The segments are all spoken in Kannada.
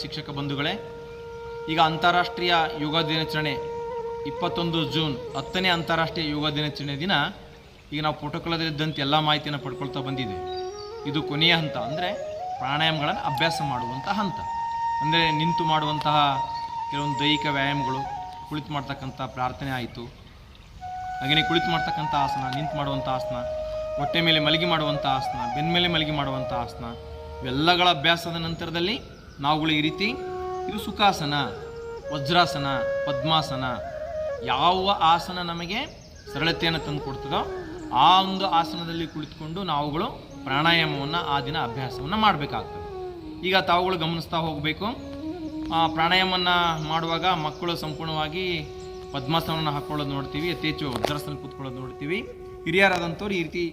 ಶಿಕ್ಷಕ ಬಂಧುಗಳೇ, ಈಗ ಅಂತಾರಾಷ್ಟ್ರೀಯ ಯೋಗ ದಿನಾಚರಣೆ 21 ಜೂನ್ 10ನೇ ಅಂತಾರಾಷ್ಟ್ರೀಯ ಯೋಗ ದಿನಾಚರಣೆ ದಿನ ಈಗ ನಾವು ಪ್ರೋಟೋಕಾಲದಲ್ಲಿದ್ದಂತೆ ಎಲ್ಲ ಮಾಹಿತಿಯನ್ನು ಪಡ್ಕೊಳ್ತಾ ಬಂದಿದ್ದೇವೆ. ಇದು ಕೊನೆಯ ಹಂತ, ಅಂದರೆ ಪ್ರಾಣಾಯಾಮಗಳನ್ನು ಅಭ್ಯಾಸ ಮಾಡುವಂಥ ಹಂತ. ಅಂದರೆ ನಿಂತು ಮಾಡುವಂತಹ ಕೆಲವೊಂದು ದೈಹಿಕ ವ್ಯಾಯಾಮಗಳು, ಕುಳಿತು ಮಾಡ್ತಕ್ಕಂಥ ಪ್ರಾರ್ಥನೆ ಆಯಿತು, ಹಾಗೆಯೇ ಕುಳಿತು ಮಾಡ್ತಕ್ಕಂಥ ಆಸನ, ನಿಂತು ಮಾಡುವಂಥ ಆಸನ, ಹೊಟ್ಟೆ ಮೇಲೆ ಮಲಗಿ ಮಾಡುವಂಥ ಆಸನ, ಬೆನ್ನ ಮೇಲೆ ಮಲಗಿ ಮಾಡುವಂಥ ಆಸನ, ಇವೆಲ್ಲಗಳ ಅಭ್ಯಾಸದ ನಂತರದಲ್ಲಿ ನಾವುಗಳು ಈ ರೀತಿ ಇದು ಸುಖಾಸನ, ವಜ್ರಾಸನ, ಪದ್ಮಾಸನ, ಯಾವ ಆಸನ ನಮಗೆ ಸರಳತೆಯನ್ನು ತಂದು ಕೊಡ್ತದೋ ಆ ಒಂದು ಆಸನದಲ್ಲಿ ಕುಳಿತುಕೊಂಡು ನಾವುಗಳು ಪ್ರಾಣಾಯಾಮವನ್ನು ಆ ದಿನ ಅಭ್ಯಾಸವನ್ನು ಮಾಡಬೇಕಾಗ್ತದೆ. ಈಗ ತಾವುಗಳು ಗಮನಿಸ್ತಾ ಹೋಗಬೇಕು. ಪ್ರಾಣಾಯಾಮವನ್ನು ಮಾಡುವಾಗ ಮಕ್ಕಳು ಸಂಪೂರ್ಣವಾಗಿ ಪದ್ಮಾಸನವನ್ನು ಹಾಕ್ಕೊಳ್ಳೋದು ನೋಡ್ತೀವಿ, ಅತಿ ಹೆಚ್ಚು ವಜ್ರಾಸನ ಕೂತ್ಕೊಳ್ಳೋದು ನೋಡ್ತೀವಿ. ಹಿರಿಯರಾದಂಥವ್ರು ಈ ರೀತಿ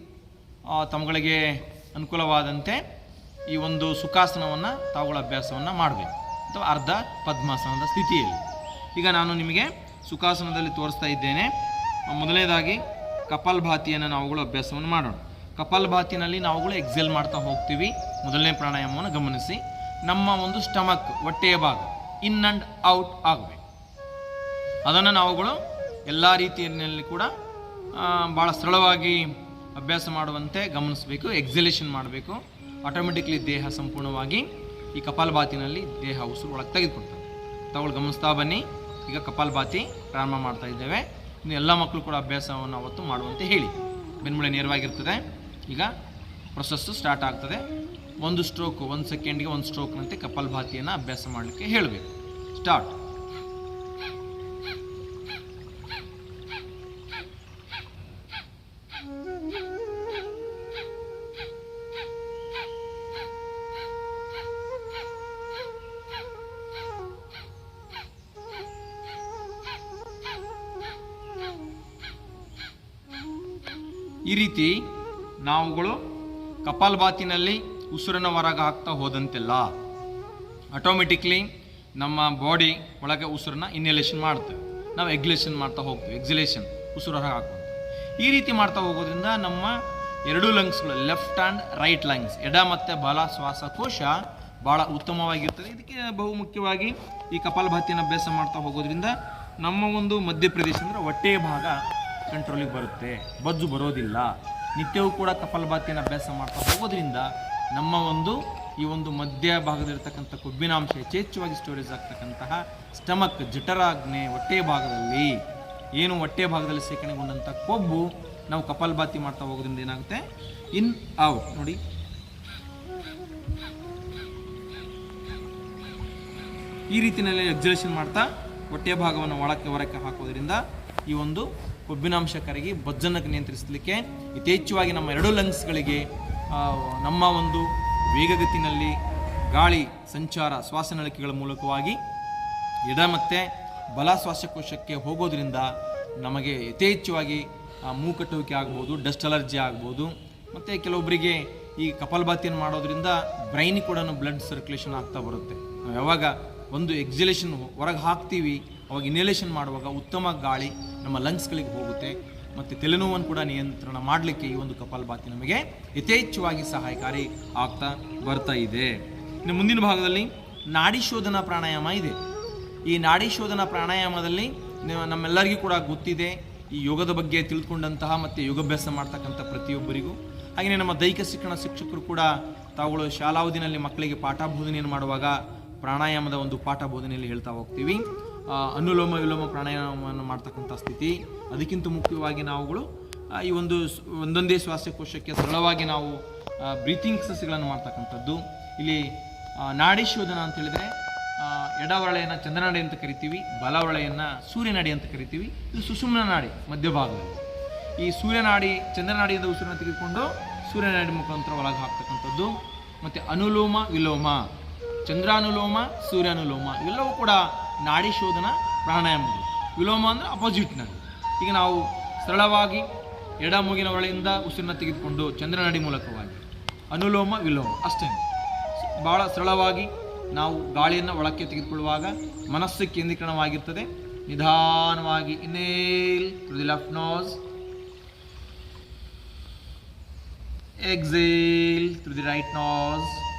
ತಮ್ಮಗಳಿಗೆ ಅನುಕೂಲವಾದಂತೆ ಈ ಒಂದು ಸುಖಾಸನವನ್ನು ತಾವುಗಳ ಅಭ್ಯಾಸವನ್ನು ಮಾಡಬೇಕು, ಅಥವಾ ಅರ್ಧ ಪದ್ಮಾಸನದ ಸ್ಥಿತಿಯಲ್ಲಿ. ಈಗ ನಾನು ನಿಮಗೆ ಸುಖಾಸನದಲ್ಲಿ ತೋರಿಸ್ತಾ ಇದ್ದೇನೆ. ಮೊದಲನೇದಾಗಿ ಕಪಾಲಭಾತಿಯನ್ನು ನಾವುಗಳು ಅಭ್ಯಾಸವನ್ನು ಮಾಡೋಣ. ಕಪಾಲಭಾತಿನಲ್ಲಿ ನಾವುಗಳು ಎಕ್ಸೆಲ್ ಮಾಡ್ತಾ ಹೋಗ್ತೀವಿ. ಮೊದಲನೇ ಪ್ರಾಣಾಯಾಮವನ್ನು ಗಮನಿಸಿ. ನಮ್ಮ ಒಂದು ಸ್ಟಮಕ್, ಹೊಟ್ಟೆಯ ಭಾಗ ಇನ್ ಆ್ಯಂಡ್ ಔಟ್ ಆಗಬೇಕು. ಅದನ್ನು ನಾವುಗಳು ಎಲ್ಲ ರೀತಿಯಲ್ಲಿ ಕೂಡ ಭಾಳ ಸರಳವಾಗಿ ಅಭ್ಯಾಸ ಮಾಡುವಂತೆ ಗಮನಿಸಬೇಕು. ಎಕ್ಸಲೇಷನ್ ಮಾಡಬೇಕು. ಆಟೋಮೆಟಿಕ್ಲಿ ದೇಹ ಸಂಪೂರ್ಣವಾಗಿ ಈ ಕಪಾಲಭಾತಿನಲ್ಲಿ ದೇಹ ಉಸಿರು ಒಳಗೆ ತೆಗೆದುಕೊಳ್ತಾರೆ. ತಾವುಗಳು ಗಮನಿಸ್ತಾ ಬನ್ನಿ. ಈಗ ಕಪಾಲಭಾತಿ ಪ್ರಾರಂಭ ಮಾಡ್ತಾ ಇದ್ದೇವೆ. ಇನ್ನು ಎಲ್ಲ ಮಕ್ಕಳು ಕೂಡ ಅಭ್ಯಾಸವನ್ನು ಅವತ್ತು ಮಾಡುವಂತೆ ಹೇಳಿ. ಬೆನ್ಮೂಳೆ ನೇರವಾಗಿರ್ತದೆ. ಈಗ ಪ್ರೊಸೆಸ್ಸು ಸ್ಟಾರ್ಟ್ ಆಗ್ತದೆ. ಒಂದು ಸ್ಟ್ರೋಕು, 1 ಸೆಕೆಂಡ್ಗೆ 1 ಸ್ಟ್ರೋಕ್ನಂತೆ ಕಪಾಲಭಾತಿಯನ್ನು ಅಭ್ಯಾಸ ಮಾಡಲಿಕ್ಕೆ ಹೇಳಬೇಕು. ಸ್ಟಾರ್ಟ್. ಈ ರೀತಿ ನಾವುಗಳು ಕಪಾಲಭಾತಿನಲ್ಲಿ ಉಸಿರನ್ನು ಹೊರಗೆ ಹಾಕ್ತಾ ಹೋದಂತೆಲ್ಲ ಆಟೋಮೆಟಿಕ್ಲಿ ನಮ್ಮ ಬಾಡಿ ಒಳಗೆ ಉಸಿರನ್ನ ಇನ್ಹಲೇಷನ್ ಮಾಡ್ತೇವೆ. ನಾವು ಎಕ್ಸಲೇಷನ್ ಮಾಡ್ತಾ ಹೋಗ್ತೀವಿ. ಎಕ್ಸಲೇಷನ್, ಉಸಿರು ಹೊರಗೆ ಹಾಕ್ತೀವಿ. ಈ ರೀತಿ ಮಾಡ್ತಾ ಹೋಗೋದ್ರಿಂದ ನಮ್ಮ ಎರಡೂ ಲಂಗ್ಸ್ಗಳು, ಲೆಫ್ಟ್ ಆ್ಯಂಡ್ ರೈಟ್ ಲಂಗ್ಸ್, ಎಡ ಮತ್ತು ಬಲ ಶ್ವಾಸಕೋಶ ಭಾಳ ಉತ್ತಮವಾಗಿರ್ತದೆ. ಇದಕ್ಕೆ ಬಹುಮುಖ್ಯವಾಗಿ ಈ ಕಪಾಲಭಾತಿಯನ್ನು ಅಭ್ಯಾಸ ಮಾಡ್ತಾ ಹೋಗೋದ್ರಿಂದ ನಮ್ಮ ಒಂದು ಮಧ್ಯಪ್ರದೇಶ ಅಂದರೆ ಹೊಟ್ಟೆಯ ಭಾಗ ಕಂಟ್ರೋಲಿಗೆ ಬರುತ್ತೆ, ಬಜ್ಜು ಬರೋದಿಲ್ಲ. ನಿತ್ಯವೂ ಕೂಡ ಕಪಾಲಭಾತಿಯನ್ನು ಅಭ್ಯಾಸ ಮಾಡ್ತಾ ಹೋಗೋದ್ರಿಂದ ನಮ್ಮ ಒಂದು ಈ ಒಂದು ಮಧ್ಯ ಭಾಗದಲ್ಲಿರ್ತಕ್ಕಂಥ ಕೊಬ್ಬಿನಾಂಶ ಯಥೇಚ್ಛವಾಗಿ ಸ್ಟೋರೇಜ್ ಆಗ್ತಕ್ಕಂತಹ ಸ್ಟಮಕ್, ಜಠರಾಗ್ನೆ, ಹೊಟ್ಟೆಯ ಭಾಗದಲ್ಲಿ ಏನು ಹೊಟ್ಟೆಯ ಭಾಗದಲ್ಲಿ ಸೇಕರಣೆಗೊಂಡಂಥ ಕೊಬ್ಬು ನಾವು ಕಪಾಲಭಾತಿ ಮಾಡ್ತಾ ಹೋಗೋದ್ರಿಂದ ಏನಾಗುತ್ತೆ, ಇನ್ ಔಟ್ ನೋಡಿ. ಈ ರೀತಿಯಲ್ಲಿ ಎಕ್ಸಲೇಷನ್ ಮಾಡ್ತಾ ಹೊಟ್ಟೆಯ ಭಾಗವನ್ನು ಹೊರಕ್ಕೆ ಹಾಕೋದ್ರಿಂದ ಈ ಒಂದು ಕೊಬ್ಬಿನಾಂಶ ಕರಗಿ ಬೊಜ್ಜನ್ನು ನಿಯಂತ್ರಿಸಲಿಕ್ಕೆ ಯಥೇಚ್ಛವಾಗಿ ನಮ್ಮ ಎರಡೂ ಲಂಗ್ಸ್ಗಳಿಗೆ ನಮ್ಮ ಒಂದು ವೇಗಗತಿನಲ್ಲಿ ಗಾಳಿ ಸಂಚಾರ ಶ್ವಾಸನಳಿಕೆಗಳ ಮೂಲಕವಾಗಿ ಎಡ ಮತ್ತು ಬಲ ಶ್ವಾಸಕೋಶಕ್ಕೆ ಹೋಗೋದ್ರಿಂದ ನಮಗೆ ಯಥೇಚ್ಛವಾಗಿ ಮೂಕಟ್ಟುವಿಕೆ ಆಗ್ಬೋದು, ಡಸ್ಟ್ ಅಲರ್ಜಿ ಆಗ್ಬೋದು. ಮತ್ತು ಕೆಲವೊಬ್ಬರಿಗೆ ಈ ಕಪಾಲಭಾತಿಯನ್ನು ಮಾಡೋದ್ರಿಂದ ಬ್ರೈನ್ ಕೂಡ ಬ್ಲಡ್ ಸರ್ಕ್ಯುಲೇಷನ್ ಆಗ್ತಾ ಬರುತ್ತೆ. ನಾವು ಯಾವಾಗ ಒಂದು ಎಕ್ಸಲೇಷನ್ ಹೊರಗೆ ಹಾಕ್ತೀವಿ, ಅವಾಗ ಇನ್ಹಲೇಷನ್ ಮಾಡುವಾಗ ಉತ್ತಮ ಗಾಳಿ ನಮ್ಮ ಲಂಗ್ಸ್ಗಳಿಗೆ ಹೋಗುತ್ತೆ. ಮತ್ತು ತಲೆನೋವನ್ನು ಕೂಡ ನಿಯಂತ್ರಣ ಮಾಡಲಿಕ್ಕೆ ಈ ಒಂದು ಕಪಾಲಭಾತಿ ನಮಗೆ ಯಥೇಚ್ಛವಾಗಿ ಸಹಾಯಕಾರಿ ಆಗ್ತಾ ಬರ್ತಾ ಇದೆ. ಇನ್ನು ಮುಂದಿನ ಭಾಗದಲ್ಲಿ ನಾಡಿ ಶೋಧನಾ ಪ್ರಾಣಾಯಾಮ ಇದೆ. ಈ ನಾಡಿ ಶೋಧನಾ ಪ್ರಾಣಾಯಾಮದಲ್ಲಿ ನಮ್ಮೆಲ್ಲರಿಗೂ ಕೂಡ ಗೊತ್ತಿದೆ, ಈ ಯೋಗದ ಬಗ್ಗೆ ತಿಳ್ಕೊಂಡಂತಹ ಮತ್ತು ಯೋಗಾಭ್ಯಾಸ ಮಾಡ್ತಕ್ಕಂಥ ಪ್ರತಿಯೊಬ್ಬರಿಗೂ. ಹಾಗೆಯೇ ನಮ್ಮ ದೈಹಿಕ ಶಿಕ್ಷಣ ಶಿಕ್ಷಕರು ಕೂಡ ತಾವುಗಳು ಶಾಲಾವಧಿನಲ್ಲಿ ಮಕ್ಕಳಿಗೆ ಪಾಠ ಬೋಧನೆಯನ್ನು ಮಾಡುವಾಗ ಪ್ರಾಣಾಯಾಮದ ಒಂದು ಪಾಠ ಬೋಧನೆಯಲ್ಲಿ ಹೇಳ್ತಾ ಹೋಗ್ತೀವಿ. ಅನುಲೋಮ ವಿಲೋಮ ಪ್ರಾಣಾಯಾಮವನ್ನು ಮಾಡ್ತಕ್ಕಂಥ ಸ್ಥಿತಿ. ಅದಕ್ಕಿಂತ ಮುಖ್ಯವಾಗಿ ನಾವುಗಳು ಈ ಒಂದೊಂದೇ ಶ್ವಾಸಕೋಶಕ್ಕೆ ಸರಳವಾಗಿ ನಾವು ಬ್ರೀತಿಂಗ್ ಎಕ್ಸರ್ಸೈಸ್ಗಳನ್ನು ಮಾಡ್ತಕ್ಕಂಥದ್ದು. ಇಲ್ಲಿ ನಾಡಿ ಶೋಧನ ಅಂತ ಹೇಳಿದರೆ ಎಡ ಹೊರಳೆಯನ್ನು ಚಂದ್ರನಾಡಿ ಅಂತ ಕರಿತೀವಿ, ಬಲ ಹೊರಳೆಯನ್ನು ಸೂರ್ಯನಾಡಿ ಅಂತ ಕರಿತೀವಿ. ಇದು ಸುಷುಮ್ನ ನಾಡಿ ಮಧ್ಯಭಾಗದಲ್ಲಿ. ಈ ಸೂರ್ಯನಾಡಿ, ಚಂದ್ರನಾಡಿಯಿಂದ ಉಸಿರನ್ನು ತೆಗೆದುಕೊಂಡು ಸೂರ್ಯನಾಡಿ ಮುಖಾಂತರ ಒಳಗೆ ಹಾಕ್ತಕ್ಕಂಥದ್ದು. ಮತ್ತು ಅನುಲೋಮ ವಿಲೋಮ, ಚಂದ್ರಾನುಲೋಮ, ಸೂರ್ಯಾನುಲೋಮ, ಇವೆಲ್ಲವೂ ಕೂಡ ನಾಡಿ ಶೋಧನ ಪ್ರಾಣಾಯಾಮಗಳು. ವಿಲೋಮ ಅಂದರೆ ಅಪೋಸಿಟ್ನಲ್ಲಿ. ಈಗ ನಾವು ಸರಳವಾಗಿ ಎಡ ಮೂಗಿನ ಒಳಗಿಂದ ಉಸಿರನ್ನ ತೆಗೆದುಕೊಂಡು ಚಂದ್ರನಾಡಿ ಮೂಲಕವಾಗಿ ಅನುಲೋಮ ವಿಲೋಮ ಅಷ್ಟೇ. ಭಾಳ ಸರಳವಾಗಿ ನಾವು ಗಾಳಿಯನ್ನು ಒಳಕ್ಕೆ ತೆಗೆದುಕೊಳ್ಳುವಾಗ ಮನಸ್ಸು ಕೇಂದ್ರೀಕರಣವಾಗಿರ್ತದೆ. ನಿಧಾನವಾಗಿ inhale through the left nose, exhale through the right nose.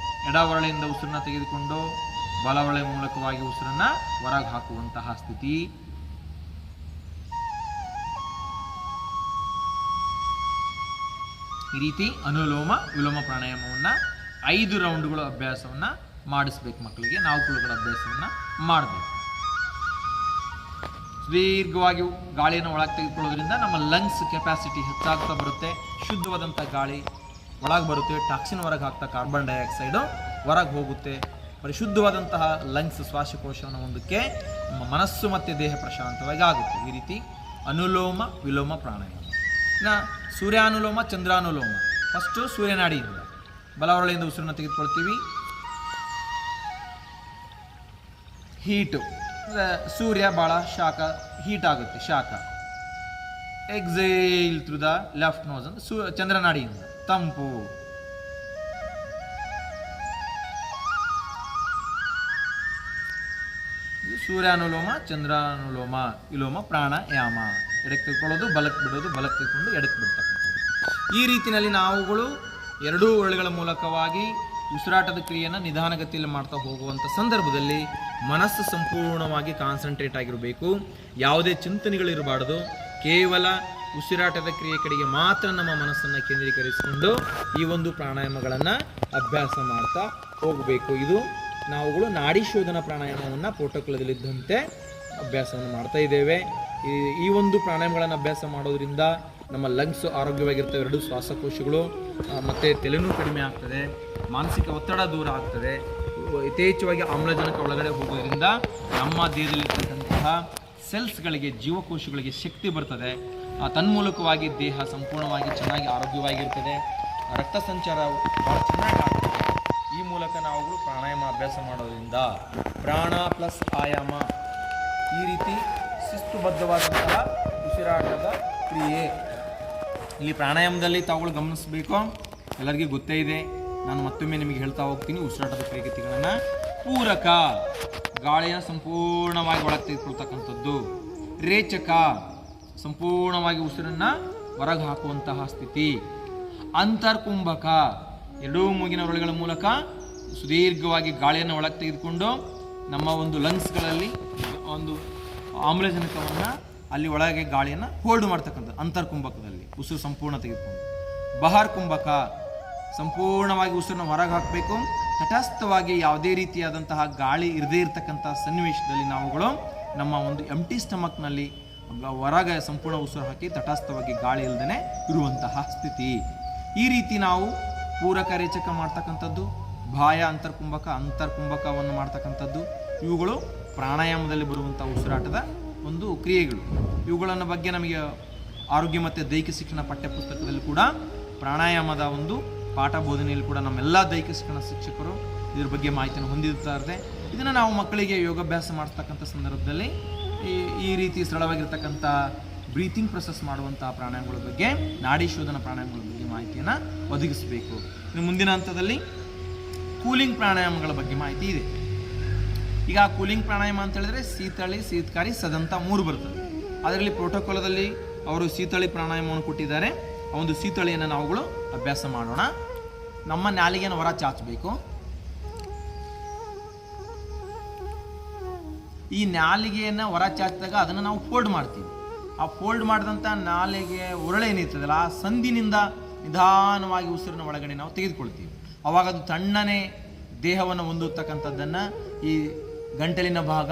ಎಡ ಹೊರಳಿಂದ ಉಸಿರನ್ನ ತೆಗೆದುಕೊಂಡು ಬಲವಳೆ ಮೂಲಕವಾಗಿ ಉಸಿರನ್ನ ಹೊರಗೆ ಹಾಕುವಂತಹ ಸ್ಥಿತಿ. ಈ ರೀತಿ ಅನುಲೋಮ ವಿಲೋಮ ಪ್ರಾಣಾಯಾಮವನ್ನ 5 ರೌಂಡ್ಗಳ ಅಭ್ಯಾಸವನ್ನ ಮಾಡಿಸ್ಬೇಕು ಮಕ್ಕಳಿಗೆ. ನಾವು ಕೂಡ ಅಭ್ಯಾಸವನ್ನ ಮಾಡಬೇಕು. ದೀರ್ಘವಾಗಿ ಗಾಳಿಯನ್ನು ಒಳಗೆ ತೆಗೆದುಕೊಳ್ಳೋದ್ರಿಂದ ನಮ್ಮ ಲಂಗ್ಸ್ ಕೆಪಾಸಿಟಿ ಹೆಚ್ಚಾಗ್ತಾ ಬರುತ್ತೆ. ಶುದ್ಧವಾದಂಥ ಗಾಳಿ ಒಳಗೆ ಬರುತ್ತೆ, ಟಾಕ್ಸಿನ್ ಹೊರಗೆ ಹಾಕ್ತಾ ಕಾರ್ಬನ್ ಡೈಆಕ್ಸೈಡು ಹೊರಗೆ ಹೋಗುತ್ತೆ. ಪರಿಶುದ್ಧವಾದಂತಹ ಲಂಗ್ಸ್ ಶ್ವಾಸಕೋಶವನ್ನು ಹೊಂದಕ್ಕೆ ನಮ್ಮ ಮನಸ್ಸು ಮತ್ತು ದೇಹ ಪ್ರಶಾಂತವಾಗಿ ಆಗುತ್ತೆ. ಈ ರೀತಿ ಅನುಲೋಮ ವಿಲೋಮ ಪ್ರಾಣಾಯಾಮ. ಇನ್ನು ಸೂರ್ಯಾನುಲೋಮ ಚಂದ್ರಾನುಲೋಮ. ಫಸ್ಟು ಸೂರ್ಯನಾಡಿಯಿಂದ ಬಲವರಳೆಯಿಂದ ಉಸಿರನ್ನು ತೆಗೆದುಕೊಳ್ತೀವಿ. ಹೀಟು, ಸೂರ್ಯ ಭಾಳ ಶಾಖ ಹೀಟ್ ಆಗುತ್ತೆ, ಶಾಖ. Exhale through the left nose ಅಂತ ಚಂದ್ರನಾಡಿಯಿಂದ ತಂಪು. ಸೂರ್ಯಾನುಲೋಮ ಚಂದ್ರಾನುಲೋಮ ವಿಲೋಮ ಪ್ರಾಣಾಯಾಮ. ಎಡಕ್ಕೆ ತೆಗೆದುಕೊಳ್ಳೋದು, ಬಲಕ್ಕೆ ಬಿಡೋದು, ಬಲಕ್ಕೆ ತೆಗೆದುಕೊಂಡು ಎಡಕ್ಕೆ ಬಿಡ್ತಕ್ಕಂಥದ್ದು. ಈ ರೀತಿಯಲ್ಲಿ ನಾವುಗಳು ಎರಡೂ ಒಳ್ಳೆಗಳ ಮೂಲಕವಾಗಿ ಉಸಿರಾಟದ ಕ್ರಿಯೆಯನ್ನು ನಿಧಾನಗತಿಯಲ್ಲಿ ಮಾಡ್ತಾ ಹೋಗುವಂಥ ಸಂದರ್ಭದಲ್ಲಿ ಮನಸ್ಸು ಸಂಪೂರ್ಣವಾಗಿ ಕಾನ್ಸಂಟ್ರೇಟ್ ಆಗಿರಬೇಕು. ಯಾವುದೇ ಚಿಂತನೆಗಳಿರಬಾರ್ದು. ಕೇವಲ ಉಸಿರಾಟದ ಕ್ರಿಯೆ ಕಡೆಗೆ ಮಾತ್ರ ನಮ್ಮ ಮನಸ್ಸನ್ನು ಕೇಂದ್ರೀಕರಿಸಿಕೊಂಡು ಈ ಒಂದು ಪ್ರಾಣಾಯಾಮಗಳನ್ನು ಅಭ್ಯಾಸ ಮಾಡ್ತಾ ಹೋಗಬೇಕು. ಇದು ನಾವುಗಳು ನಾಡಿ ಶೋಧನ ಪ್ರಾಣಾಯಾಮವನ್ನು ಪ್ರೋಟೋಕಾಲದಲ್ಲಿದ್ದಂತೆ ಅಭ್ಯಾಸವನ್ನು ಮಾಡ್ತಾ ಇದ್ದೇವೆ. ಈ ಒಂದು ಪ್ರಾಣಾಯಾಮಗಳನ್ನು ಅಭ್ಯಾಸ ಮಾಡೋದ್ರಿಂದ ನಮ್ಮ ಲಂಗ್ಸ್ ಆರೋಗ್ಯವಾಗಿರ್ತವೆ, ಎರಡು ಶ್ವಾಸಕೋಶಗಳು, ಮತ್ತು ತಲೆನೋವು ಕಡಿಮೆ ಆಗ್ತದೆ, ಮಾನಸಿಕ ಒತ್ತಡ ದೂರ ಆಗ್ತದೆ, ಯಥೇಚ್ಛವಾಗಿ ಆಮ್ಲಜನಕ ಒಳಗಡೆ ಹೋಗೋದ್ರಿಂದ ನಮ್ಮ ದೇಹದಲ್ಲಿರ್ತಕ್ಕಂತಹ ಸೆಲ್ಸ್ಗಳಿಗೆ, ಜೀವಕೋಶಗಳಿಗೆ ಶಕ್ತಿ ಬರ್ತದೆ. ತನ್ಮೂಲಕವಾಗಿ ದೇಹ ಸಂಪೂರ್ಣವಾಗಿ ಚೆನ್ನಾಗಿ ಆರೋಗ್ಯವಾಗಿರ್ತದೆ, ರಕ್ತ ಸಂಚಾರ ಭಾಳ ಚೆನ್ನಾಗಿ ಆಗ್ತದೆ. ಈ ಮೂಲಕ ನಾವುಗಳು ಪ್ರಾಣಾಯಾಮ ಅಭ್ಯಾಸ ಮಾಡೋದ್ರಿಂದ ಪ್ರಾಣ ಪ್ಲಸ್ ಆಯಾಮ, ಈ ರೀತಿ ಶಿಸ್ತುಬದ್ಧವಾದಂತಹ ಉಸಿರಾಟದ ಕ್ರಿಯೆ. ಇಲ್ಲಿ ಪ್ರಾಣಾಯಾಮದಲ್ಲಿ ತಾವುಗಳು ಗಮನಿಸಬೇಕು, ಎಲ್ಲರಿಗೂ ಗೊತ್ತೇ ಇದೆ, ನಾನು ಮತ್ತೊಮ್ಮೆ ನಿಮಗೆ ಹೇಳ್ತಾ ಹೋಗ್ತೀನಿ. ಉಸಿರಾಟದ ಕ್ರಿಯೆಗಳನ್ನು ಪೂರಕ, ಗಾಳಿಯನ್ನು ಸಂಪೂರ್ಣವಾಗಿ ಒಳಗೆ ತೆಗೆದುಕೊಳ್ತಕ್ಕಂಥದ್ದು. ರೇಚಕ, ಸಂಪೂರ್ಣವಾಗಿ ಉಸಿರನ್ನು ಹೊರಗೆ ಹಾಕುವಂತಹ ಸ್ಥಿತಿ. ಅಂತರ್ಕುಂಭಕ, ಎರಡೂ ಮೂಗಿನ ಒಳಗಳ ಮೂಲಕ ಸುದೀರ್ಘವಾಗಿ ಗಾಳಿಯನ್ನು ಒಳಗೆ ತೆಗೆದುಕೊಂಡು ನಮ್ಮ ಒಂದು ಲಂಗ್ಸ್ಗಳಲ್ಲಿ ಒಂದು ಆಮ್ಲಜನಕವನ್ನು ಅಲ್ಲಿ ಒಳಗೆ ಗಾಳಿಯನ್ನು ಹೋಲ್ಡ್ ಮಾಡ್ತಕ್ಕಂಥದ್ದು ಅಂತರ್ಕುಂಭಕದಲ್ಲಿ ಉಸಿರು ಸಂಪೂರ್ಣ ತೆಗೆದುಕೊಂಡು. ಬಹಾರ್ ಕುಂಭಕ, ಸಂಪೂರ್ಣವಾಗಿ ಉಸಿರನ್ನು ಹೊರಗೆ ಹಾಕಬೇಕು. ತಟಸ್ಥವಾಗಿ ಯಾವುದೇ ರೀತಿಯಾದಂತಹ ಗಾಳಿ ಇರದೇ ಇರತಕ್ಕಂಥ ಸನ್ನಿವೇಶದಲ್ಲಿ ನಾವುಗಳು ನಮ್ಮ ಒಂದು ಎಂಟಿ ಸ್ಟಮಕ್ನಲ್ಲಿ ಹೊರಗೆ ಸಂಪೂರ್ಣ ಉಸಿರು ಹಾಕಿ ತಟಸ್ಥವಾಗಿ ಗಾಳಿ ಇಲ್ಲದೇ ಇರುವಂತಹ ಸ್ಥಿತಿ. ಈ ರೀತಿ ನಾವು ಪೂರಕ ರೇಚಕ ಮಾಡ್ತಕ್ಕಂಥದ್ದು, ಬಾಯ ಅಂತರ್ಕುಂಭಕವನ್ನು ಮಾಡ್ತಕ್ಕಂಥದ್ದು, ಇವುಗಳು ಪ್ರಾಣಾಯಾಮದಲ್ಲಿ ಬರುವಂಥ ಉಸಿರಾಟದ ಒಂದು ಕ್ರಿಯೆಗಳು. ಇವುಗಳನ್ನು ಬಗ್ಗೆ ನಮಗೆ ಆರೋಗ್ಯ ಮತ್ತು ದೈಹಿಕ ಶಿಕ್ಷಣ ಪಠ್ಯಪುಸ್ತಕದಲ್ಲಿ ಕೂಡ ಪ್ರಾಣಾಯಾಮದ ಒಂದು ಪಾಠ ಬೋಧನೆಯಲ್ಲಿ ಕೂಡ ನಮ್ಮೆಲ್ಲ ದೈಹಿಕ ಶಿಕ್ಷಣ ಶಿಕ್ಷಕರು ಇದ್ರ ಬಗ್ಗೆ ಮಾಹಿತಿಯನ್ನು ಹೊಂದಿರ್ತಾರೆ. ಇದನ್ನು ನಾವು ಮಕ್ಕಳಿಗೆ ಯೋಗಾಭ್ಯಾಸ ಮಾಡ್ತಕ್ಕಂಥ ಸಂದರ್ಭದಲ್ಲಿ ಈ ರೀತಿ ಸರಳವಾಗಿರ್ತಕ್ಕಂಥ ಬ್ರೀತಿಂಗ್ ಪ್ರೊಸೆಸ್ ಮಾಡುವಂಥ ಪ್ರಾಣಾಯಾಮಗಳ ಬಗ್ಗೆ, ನಾಡಿ ಶೋಧನ ಪ್ರಾಣಾಯಾಮಗಳ ಬಗ್ಗೆ ಮಾಹಿತಿಯನ್ನು ಒದಗಿಸಬೇಕು. ಇನ್ನು ಮುಂದಿನ ಹಂತದಲ್ಲಿ ಕೂಲಿಂಗ್ ಪ್ರಾಣಾಯಾಮಗಳ ಬಗ್ಗೆ ಮಾಹಿತಿ ಇದೆ. ಈಗ ಕೂಲಿಂಗ್ ಪ್ರಾಣಾಯಾಮ ಅಂತ ಹೇಳಿದ್ರೆ ಶೀತಳಿ, ಶೀತಕಾರಿ, ಸದಂತ 3 ಬರ್ತದೆ. ಅದರಲ್ಲಿ ಪ್ರೋಟೋಕಾಲದಲ್ಲಿ ಅವರು ಶೀತಳಿ ಪ್ರಾಣಾಯಾಮವನ್ನು ಕೊಟ್ಟಿದ್ದಾರೆ. ಆ ಒಂದು ಶೀತಳಿಯನ್ನು ನಾವುಗಳು ಅಭ್ಯಾಸ ಮಾಡೋಣ. ನಮ್ಮ ನಾಲಿಗೆಯನ್ನು ಹೊರ ಚಾಚಬೇಕು. ಈ ನಾಲಿಗೆಯನ್ನು ಹೊರ ಚಾಚಿದಾಗ ಅದನ್ನು ನಾವು ಫೋಲ್ಡ್ ಮಾಡ್ತೀವಿ. ಆ ಫೋಲ್ಡ್ ಮಾಡಿದಂಥ ನಾಲಿಗೆ ಉರಳೆ ಏನಿರ್ತದಲ್ಲ, ಆ ಸಂದಿನಿಂದ ನಿಧಾನವಾಗಿ ಉಸಿರಿನ ಒಳಗಡೆ ನಾವು ತೆಗೆದುಕೊಳ್ತೀವಿ. ಅವಾಗ ಅದು ತಣ್ಣನೆ ದೇಹವನ್ನು ಹೊಂದುತ್ತಕ್ಕಂಥದ್ದನ್ನು ಈ ಗಂಟಲಿನ ಭಾಗ,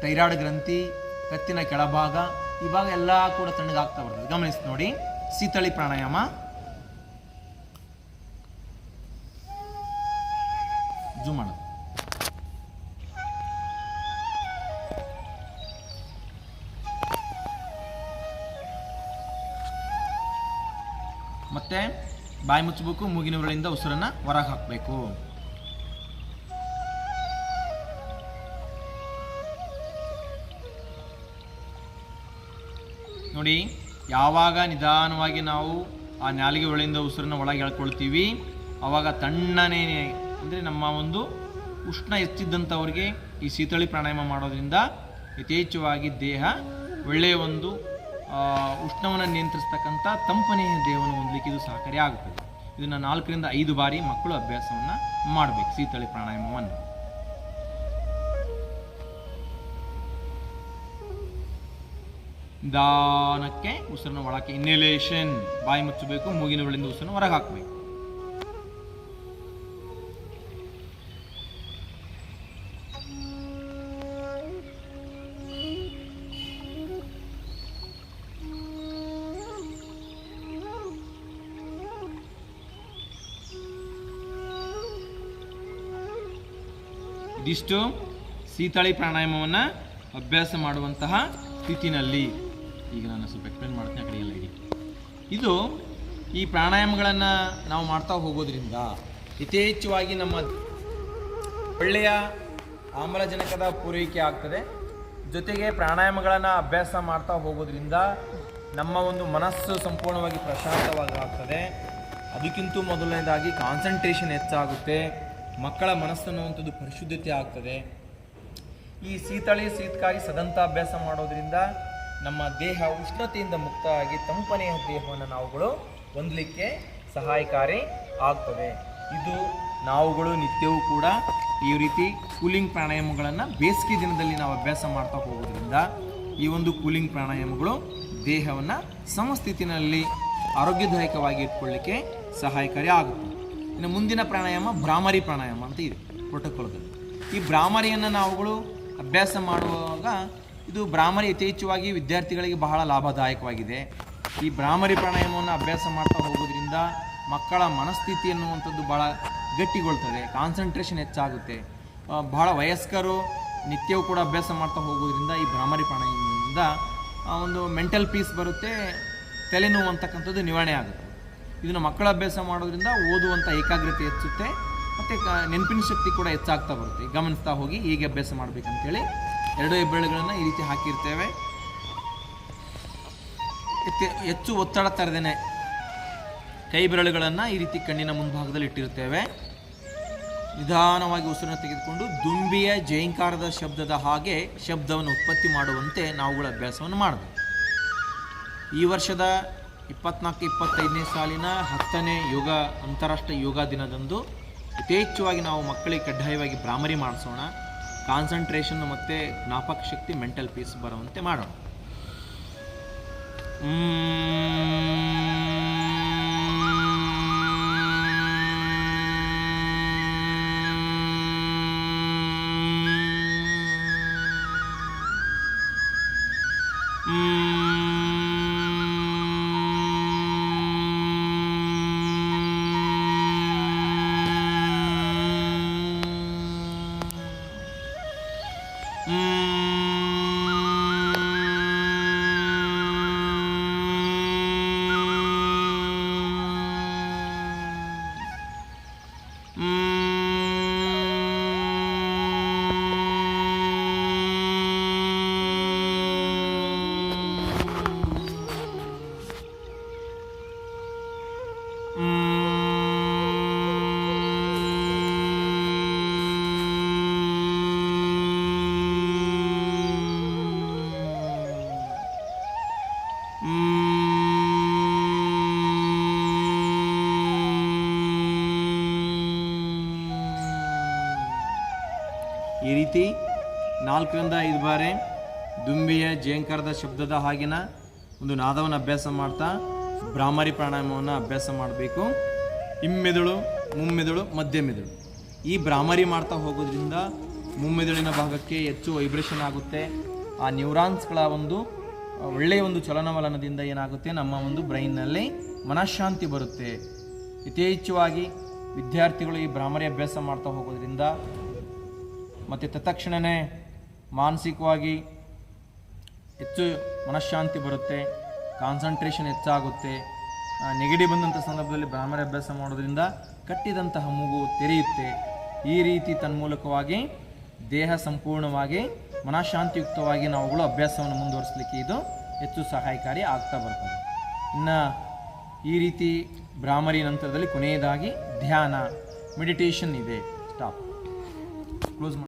ಥೈರಾಯ್ಡ್ ಗ್ರಂಥಿ, ಕತ್ತಿನ ಕೆಳಭಾಗ, ಈ ಭಾಗ ಎಲ್ಲ ಕೂಡ ತಣ್ಣಗಾಗ್ತಾ ಬರ್ತದೆ. ಗಮನಿಸಿ ನೋಡಿ, ಶೀತಳಿ ಪ್ರಾಣಾಯಾಮ. ಜೂಮ್ ಮಾಡೋದು. ಮತ್ತೆ ಬಾಯಿ ಮುಚ್ಚಬೇಕು, ಮೂಗಿನ ಉರಳಿಂದ ಉಸಿರನ್ನು ಹೊರಗೆ ಹಾಕಬೇಕು. ನೋಡಿ, ಯಾವಾಗ ನಿಧಾನವಾಗಿ ನಾವು ಆ ನಾಲಿಗೆ ಒಳಗಿಂದ ಉಸಿರನ್ನು ಒಳಗೆ ಎಳ್ಕೊಳ್ತೀವಿ, ಆವಾಗ ತಣ್ಣನೆ ಅಂದರೆ ನಮ್ಮ ಒಂದು ಉಷ್ಣ ಹೆಚ್ಚಿದ್ದಂಥವ್ರಿಗೆ ಈ ಶೀತಳಿ ಪ್ರಾಣಾಯಾಮ ಮಾಡೋದ್ರಿಂದ ಯಥೇಚ್ಛವಾಗಿ ದೇಹ ಒಳ್ಳೆಯ ಒಂದು ಉಷ್ಣವನ್ನು ನಿಯಂತ್ರಿಸ್ತಕ್ಕಂಥ ತಂಪನೆಯ ದೇಹವನ್ನು ಹೊಂದಲಿಕ್ಕೆ ಇದು ಸಹಕಾರಿ ಆಗುತ್ತದೆ. ಇದನ್ನು 4 ರಿಂದ 5 ಬಾರಿ ಮಕ್ಕಳು ಅಭ್ಯಾಸವನ್ನು ಮಾಡಬೇಕು, ಶೀತಳಿ ಪ್ರಾಣಾಯಾಮವನ್ನು. ನಿಧಾನಕ್ಕೆ ಉಸಿರನ್ನು ಒಳಕ್ಕೆ ಇನ್ನೇಲೇಷನ್, ಬಾಯಿ ಮುಚ್ಚಬೇಕು, ಮೂಗಿನ ಬಳಿಯಿಂದ ಉಸಿರನ್ನು ಹೊರಗೆ ಹಾಕಬೇಕು. ಇದಿಷ್ಟು ಶೀತಳಿ ಪ್ರಾಣಾಯಾಮವನ್ನು ಅಭ್ಯಾಸ ಮಾಡುವಂತಹ ಸ್ಥಿತಿನಲ್ಲಿ. ಈಗ ನಾನು ಸ್ವಲ್ಪ ಎಕ್ಸ್ಪ್ಲೇನ್ ಮಾಡ್ತೀನಿ, ಆ ಕಡೆ ಎಲ್ಲ ಇಡಿ. ಇದು ಈ ಪ್ರಾಣಾಯಾಮಗಳನ್ನು ನಾವು ಮಾಡ್ತಾ ಹೋಗೋದ್ರಿಂದ ಯಥೇಚ್ಛವಾಗಿ ನಮ್ಮ ಒಳ್ಳೆಯ ಆಮ್ಲಜನಕದ ಪೂರೈಕೆ ಆಗ್ತದೆ. ಜೊತೆಗೆ ಪ್ರಾಣಾಯಾಮಗಳನ್ನು ಅಭ್ಯಾಸ ಮಾಡ್ತಾ ಹೋಗೋದ್ರಿಂದ ನಮ್ಮ ಒಂದು ಮನಸ್ಸು ಸಂಪೂರ್ಣವಾಗಿ ಪ್ರಶಾಂತವಾಗಿ ಆಗ್ತದೆ. ಅದಕ್ಕಿಂತ ಮೊದಲನೇದಾಗಿ ಕಾನ್ಸಂಟ್ರೇಷನ್ ಹೆಚ್ಚಾಗುತ್ತೆ, ಮಕ್ಕಳ ಮನಸ್ಸು ಅನ್ನುವಂಥದ್ದು ಪರಿಶುದ್ಧತೆ ಆಗ್ತದೆ. ಈ ಶೀತಕಾರಿ ಸದಂತ ಅಭ್ಯಾಸ ಮಾಡೋದ್ರಿಂದ ನಮ್ಮ ದೇಹ ಉಷ್ಣತೆಯಿಂದ ಮುಕ್ತವಾಗಿ ತಂಪನೆಯ ದೇಹವನ್ನು ನಾವುಗಳು ಹೊಂದಲಿಕ್ಕೆ ಸಹಾಯಕಾರಿ ಆಗ್ತದೆ. ಇದು ನಾವುಗಳು ನಿತ್ಯವೂ ಕೂಡ ಈ ರೀತಿ ಕೂಲಿಂಗ್ ಪ್ರಾಣಾಯಾಮಗಳನ್ನು ಬೇಸಿಗೆ ದಿನದಲ್ಲಿ ನಾವು ಅಭ್ಯಾಸ ಮಾಡ್ತಾ ಹೋಗೋದ್ರಿಂದ ಈ ಒಂದು ಕೂಲಿಂಗ್ ಪ್ರಾಣಾಯಾಮಗಳು ದೇಹವನ್ನು ಸಮಸ್ಥಿತಿನಲ್ಲಿ ಆರೋಗ್ಯದಾಯಕವಾಗಿ ಇಟ್ಕೊಳ್ಳಿಕ್ಕೆ ಸಹಾಯಕಾರಿ ಆಗುತ್ತೆ. ಇನ್ನು ಮುಂದಿನ ಪ್ರಾಣಾಯಾಮ ಭ್ರಾಮರಿ ಪ್ರಾಣಾಯಾಮ ಅಂತ ಇದೆ ಪ್ರೋಟೋಕಾಲ್ದಲ್ಲಿ. ಈ ಭ್ರಾಮರಿಯನ್ನು ನಾವುಗಳು ಅಭ್ಯಾಸ ಮಾಡುವಾಗ ಇದು ಭ್ರಾಮರಿ ಯಥೇಚ್ಛವಾಗಿ ವಿದ್ಯಾರ್ಥಿಗಳಿಗೆ ಬಹಳ ಲಾಭದಾಯಕವಾಗಿದೆ. ಈ ಭ್ರಾಮರಿ ಪ್ರಾಣಾಯಾಮವನ್ನು ಅಭ್ಯಾಸ ಮಾಡ್ತಾ ಹೋಗೋದ್ರಿಂದ ಮಕ್ಕಳ ಮನಸ್ಥಿತಿ ಅನ್ನುವಂಥದ್ದು ಭಾಳ ಗಟ್ಟಿಗೊಳ್ತದೆ, ಕಾನ್ಸಂಟ್ರೇಷನ್ ಹೆಚ್ಚಾಗುತ್ತೆ. ಬಹಳ ವಯಸ್ಕರು ನಿತ್ಯವೂ ಕೂಡ ಅಭ್ಯಾಸ ಮಾಡ್ತಾ ಹೋಗೋದ್ರಿಂದ ಈ ಭ್ರಾಮರಿ ಪ್ರಾಣಾಯಾಮದಿಂದ ಒಂದು ಮೆಂಟಲ್ ಪೀಸ್ ಬರುತ್ತೆ, ತಲೆನೋವು ಅಂತಕ್ಕಂಥದ್ದು ನಿವಾರಣೆ ಆಗುತ್ತೆ. ಇದನ್ನು ಮಕ್ಕಳ ಅಭ್ಯಾಸ ಮಾಡೋದ್ರಿಂದ ಓದುವಂಥ ಏಕಾಗ್ರತೆ ಹೆಚ್ಚುತ್ತೆ ಮತ್ತು ನೆನಪಿನ ಶಕ್ತಿ ಕೂಡ ಹೆಚ್ಚಾಗ್ತಾ ಬರುತ್ತೆ. ಗಮನಿಸ್ತಾ ಹೋಗಿ ಹೇಗೆ ಅಭ್ಯಾಸ ಮಾಡಬೇಕಂತೇಳಿ 2 ಹೆಬ್ಬೆರಳುಗಳನ್ನು ಈ ರೀತಿ ಹಾಕಿರ್ತೇವೆ. ಹೆಚ್ಚು ಒತ್ತಡ ತರದೇನೆ ಕೈ ಬೆರಳುಗಳನ್ನು ಈ ರೀತಿ ಕಣ್ಣಿನ ಮುಂಭಾಗದಲ್ಲಿ ಇಟ್ಟಿರ್ತೇವೆ. ನಿಧಾನವಾಗಿ ಉಸಿರನ್ನು ತೆಗೆದುಕೊಂಡು ದುಂಬಿಯ ಜೈಂಕಾರದ ಶಬ್ದದ ಹಾಗೆ ಶಬ್ದವನ್ನು ಉತ್ಪತ್ತಿ ಮಾಡುವಂತೆ ನಾವುಗಳ ಅಭ್ಯಾಸವನ್ನು ಮಾಡಬೇಕು. ಈ ವರ್ಷದ 24-25ನೇ ಸಾಲಿನ 10ನೇ ಅಂತಾರಾಷ್ಟ್ರೀಯ ಯೋಗ ದಿನದಂದು ಯಥೇಚ್ಛವಾಗಿ ನಾವು ಮಕ್ಕಳಿಗೆ ಕಡ್ಡಾಯವಾಗಿ ಭ್ರಾಮರಿ ಮಾಡಿಸೋಣ. ಕಾನ್ಸಂಟ್ರೇಷನ್ ಮತ್ತು ಜ್ಞಾಪಕ ಶಕ್ತಿ, ಮೆಂಟಲ್ ಪೀಸ್ ಬರುವಂತೆ ಮಾಡೋಣ. ಈ ರೀತಿ 4ರಿಂದ 5 ಬಾರಿ ದುಂಬಿಯ ಜೇಂಕಾರದ ಶಬ್ದದ ಹಾಗಿನ ಒಂದು ನಾದವನ್ನು ಅಭ್ಯಾಸ ಮಾಡ್ತಾ ಭ್ರಾಮರಿ ಪ್ರಾಣಾಯಾಮವನ್ನು ಅಭ್ಯಾಸ ಮಾಡಬೇಕು. ಹಿಮ್ಮೆದುಳು, ಮುಮ್ಮೆದುಳು, ಮಧ್ಯ ಮೆದುಳು. ಈ ಭ್ರಾಮರಿ ಮಾಡ್ತಾ ಹೋಗೋದ್ರಿಂದ ಮುಮ್ಮೆದುಳಿನ ಭಾಗಕ್ಕೆ ಹೆಚ್ಚು ವೈಬ್ರೇಷನ್ ಆಗುತ್ತೆ. ಆ ನ್ಯೂರಾನ್ಸ್ಗಳ ಒಂದು ಒಳ್ಳೆಯ ಒಂದು ಚಲನವಲನದಿಂದ ಏನಾಗುತ್ತೆ, ನಮ್ಮ ಒಂದು ಬ್ರೈನ್ನಲ್ಲಿ ಮನಃಶಾಂತಿ ಬರುತ್ತೆ. ಯಥೇಚ್ಛವಾಗಿ ವಿದ್ಯಾರ್ಥಿಗಳು ಈ ಭ್ರಾಮರಿ ಅಭ್ಯಾಸ ಮಾಡ್ತಾ ಹೋಗೋದ್ರಿಂದ ಮತ್ತು ತತ್ಕ್ಷಣವೇ ಮಾನಸಿಕವಾಗಿ ಹೆಚ್ಚು ಮನಃಶಾಂತಿ ಬರುತ್ತೆ, ಕಾನ್ಸಂಟ್ರೇಷನ್ ಹೆಚ್ಚಾಗುತ್ತೆ. ನೆಗಡಿ ಬಂದಂಥ ಸಂದರ್ಭದಲ್ಲಿ ಭ್ರಾಮರಿ ಅಭ್ಯಾಸ ಮಾಡೋದ್ರಿಂದ ಕಟ್ಟಿದಂತಹ ಮೂಗು ತೆರೆಯುತ್ತೆ. ಈ ರೀತಿ ತನ್ಮೂಲಕವಾಗಿ ದೇಹ ಸಂಪೂರ್ಣವಾಗಿ ಮನಃಶಾಂತಿಯುಕ್ತವಾಗಿ ನಾವುಗಳು ಅಭ್ಯಾಸವನ್ನು ಮುಂದುವರಿಸಲಿಕ್ಕೆ ಇದು ಹೆಚ್ಚು ಸಹಾಯಕಾರಿ ಆಗ್ತಾ ಬರ್ತದೆ. ಇನ್ನು ಈ ರೀತಿ ಭ್ರಾಮರಿ ನಂತರದಲ್ಲಿ ಕೊನೆಯದಾಗಿ ಧ್ಯಾನ, ಮೆಡಿಟೇಷನ್ ಇದೆ. ಸ್ಟಾಪ್, ಕ್ಲೋಸ್ ಮಾಡಿ.